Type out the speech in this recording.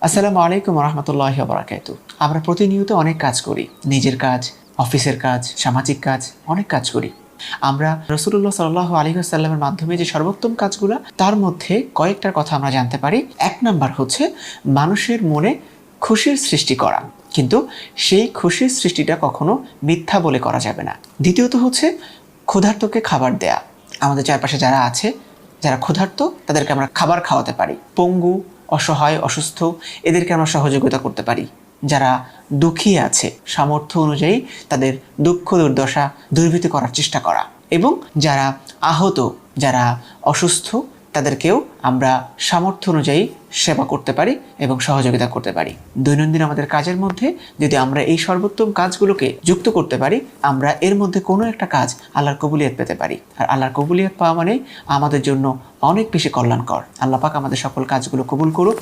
আসসালামু আলাইকুম রহমতুল্লাহি ওয়া বারাকাতুহু। আমরা প্রতিনিয়ত অনেক কাজ করি, নিজের কাজ, অফিসের কাজ, সামাজিক কাজ, অনেক কাজ করি। আমরা রাসূলুল্লাহ সাল্লাল্লাহু আলাইহি ওয়াসাল্লামের মাধ্যমে যে সর্বোত্তম কাজগুলো, তার মধ্যে কয়েকটার কথা আমরা জানতে পারি। এক নাম্বার হচ্ছে মানুষের মনে খুশির সৃষ্টি করা, কিন্তু সেই খুশির সৃষ্টিটা কখনো মিথ্যা বলে করা যাবে না। দ্বিতীয়ত হচ্ছে ক্ষুধার্তকে খাবার দেয়া। আমাদের চারপাশে যারা আছে, যারা ক্ষুধার্ত, তাদেরকে আমরা খাবার খাওয়াতে পারি। পঙ্গু, অসহায়, অসুস্থ, এদেরকে আমরা সহযোগিতা করতে পারি। যারা দুঃখী আছে, সামর্থ্য অনুযায়ী তাদের দুঃখ দুর্দশা দূরীভূত করার চেষ্টা করা। এবং যারা আহত, যারা অসুস্থ, তাদেরকেও আমরা সামর্থ্য অনুযায়ী সেবা করতে পারি এবং সহযোগিতা করতে পারি। দৈনন্দিন আমাদের কাজের মধ্যে যদি আমরা এই সর্বোত্তম কাজগুলোকে যুক্ত করতে পারি, আমরা এর মধ্যে কোনো একটা কাজ আল্লাহর কবুলিয়ত পেতে পারি। আর আল্লাহর কবুলিয়ত পাওয়া মানে আমাদের জন্য অনেক বেশি কল্যাণকর। আল্লাহ পাক আমাদের সকল কাজগুলো কবুল করুক।